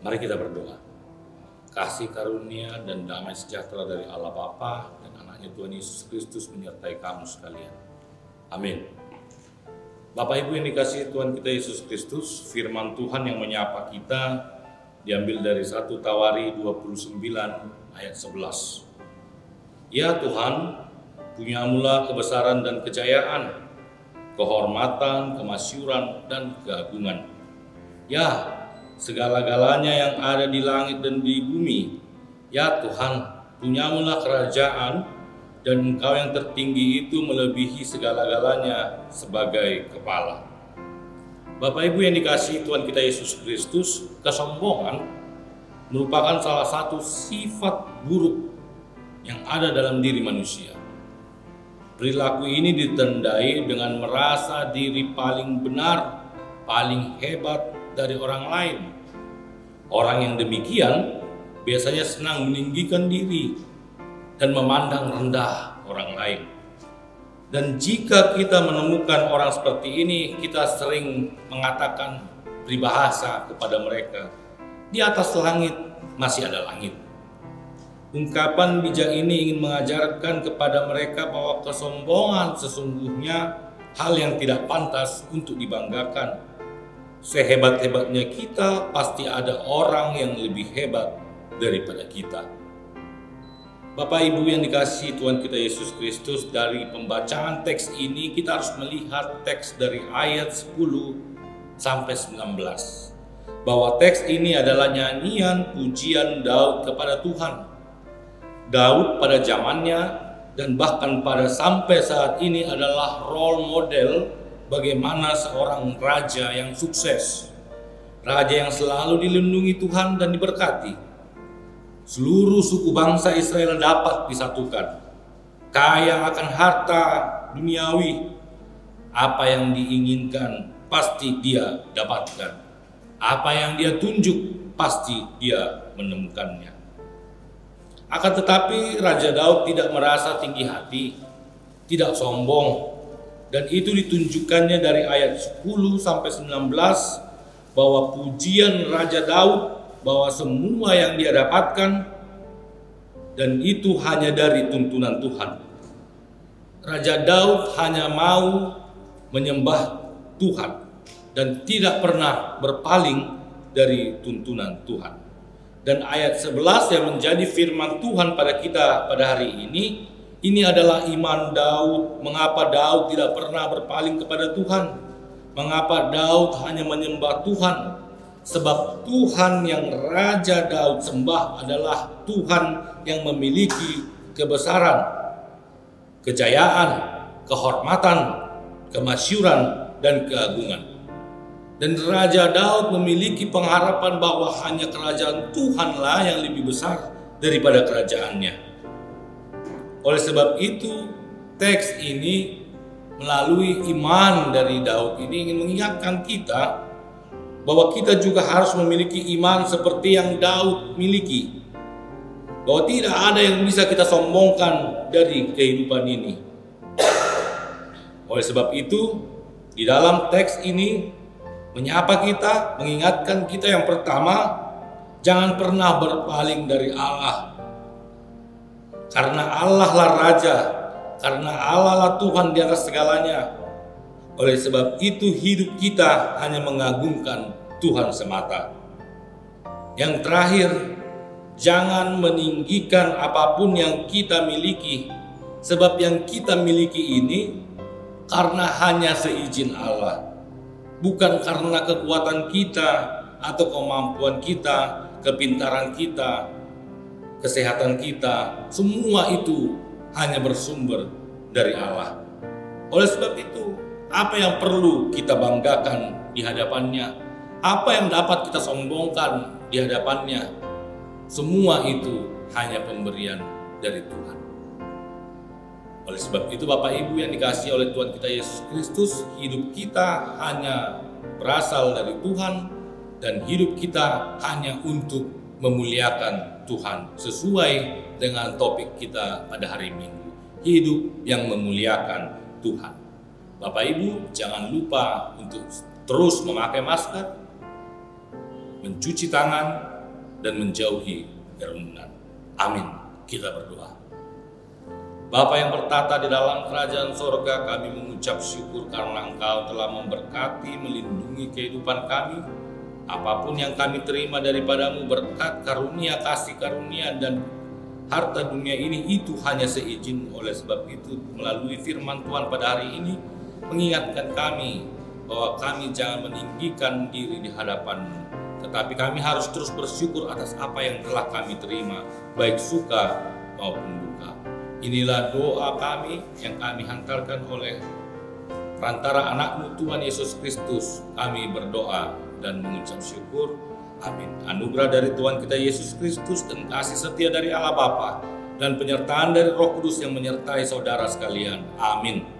Mari kita berdoa. Kasih karunia dan damai sejahtera dari Allah Bapa dan anaknya Tuhan Yesus Kristus menyertai kamu sekalian. Amin. Bapak Ibu yang dikasihi Tuhan kita Yesus Kristus, firman Tuhan yang menyapa kita diambil dari 1 Tawari 29 ayat 11. Ya Tuhan, punyamulah kebesaran dan kejayaan, kehormatan, kemasyuran, dan keagungan. Ya, segala-galanya yang ada di langit dan di bumi. Ya Tuhan, punyamulah kerajaan, dan Engkau yang tertinggi itu melebihi segala-galanya sebagai kepala. Bapak Ibu yang dikasihi Tuhan kita Yesus Kristus, kesombongan merupakan salah satu sifat buruk yang ada dalam diri manusia. Perilaku ini ditandai dengan merasa diri paling benar, paling hebat dari orang lain. Orang yang demikian biasanya senang meninggikan diri dan memandang rendah orang lain. Dan jika kita menemukan orang seperti ini, kita sering mengatakan peribahasa kepada mereka, di atas langit masih ada langit. Ungkapan bijak ini ingin mengajarkan kepada mereka bahwa kesombongan sesungguhnya hal yang tidak pantas untuk dibanggakan. Sehebat-hebatnya kita, pasti ada orang yang lebih hebat daripada kita. Bapak Ibu yang dikasihi Tuhan kita Yesus Kristus, dari pembacaan teks ini kita harus melihat teks dari ayat 10 sampai 19. Bahwa teks ini adalah nyanyian pujian Daud kepada Tuhan. Daud pada zamannya dan bahkan pada sampai saat ini adalah role model bagaimana seorang raja yang sukses. Raja yang selalu dilindungi Tuhan dan diberkati. Seluruh suku bangsa Israel dapat disatukan. Kaya akan harta duniawi. Apa yang diinginkan pasti dia dapatkan. Apa yang dia tunjuk pasti dia menemukannya. Akan tetapi Raja Daud tidak merasa tinggi hati, tidak sombong. Dan itu ditunjukkannya dari ayat 10 sampai 19 bahwa pujian Raja Daud, bahwa semua yang dia dapatkan dan itu hanya dari tuntunan Tuhan. Raja Daud hanya mau menyembah Tuhan dan tidak pernah berpaling dari tuntunan Tuhan. Dan ayat 11 yang menjadi firman Tuhan pada kita pada hari ini adalah iman Daud. Mengapa Daud tidak pernah berpaling kepada Tuhan? Mengapa Daud hanya menyembah Tuhan? Sebab Tuhan yang Raja Daud sembah adalah Tuhan yang memiliki kebesaran, kejayaan, kehormatan, kemasyuran, dan keagungan. Dan Raja Daud memiliki pengharapan bahwa hanya kerajaan Tuhanlah yang lebih besar daripada kerajaannya. Oleh sebab itu, teks ini melalui iman dari Daud ini ingin mengingatkan kita bahwa kita juga harus memiliki iman seperti yang Daud miliki. Bahwa tidak ada yang bisa kita sombongkan dari kehidupan ini. Oleh sebab itu, di dalam teks ini menyapa kita, mengingatkan kita yang pertama, jangan pernah berpaling dari Allah. Karena Allah lah Raja, karena Allah lah Tuhan di atas segalanya. Oleh sebab itu hidup kita hanya mengagungkan Tuhan semata. Yang terakhir, jangan meninggikan apapun yang kita miliki. Sebab yang kita miliki ini karena hanya seizin Allah. Bukan karena kekuatan kita atau kemampuan kita, kepintaran kita, kesehatan kita. Semua itu hanya bersumber dari Allah. Oleh sebab itu, apa yang perlu kita banggakan di hadapannya? Apa yang dapat kita sombongkan di hadapannya? Semua itu hanya pemberian dari Tuhan. Oleh sebab itu Bapak Ibu yang dikasihi oleh Tuhan kita Yesus Kristus, hidup kita hanya berasal dari Tuhan dan hidup kita hanya untuk memuliakan Tuhan sesuai dengan topik kita pada hari Minggu, hidup yang memuliakan Tuhan. Bapak Ibu jangan lupa untuk terus memakai masker, mencuci tangan, dan menjauhi kerumunan. Amin. Kita berdoa. Bapa yang bertata di dalam kerajaan sorga, kami mengucap syukur karena Engkau telah memberkati, melindungi kehidupan kami. Apapun yang kami terima daripadamu, berkat, karunia, kasih karunia, dan harta dunia ini, itu hanya seizin. Oleh sebab itu, melalui firman Tuhan pada hari ini, mengingatkan kami bahwa kami jangan meninggikan diri di hadapan-Mu, tetapi kami harus terus bersyukur atas apa yang telah kami terima, baik suka maupun duka. Inilah doa kami yang kami hantarkan oleh perantara anak-Mu Tuhan Yesus Kristus. Kami berdoa dan mengucap syukur. Amin. Anugerah dari Tuhan kita Yesus Kristus dan kasih setia dari Allah Bapa dan penyertaan dari Roh Kudus yang menyertai saudara sekalian. Amin.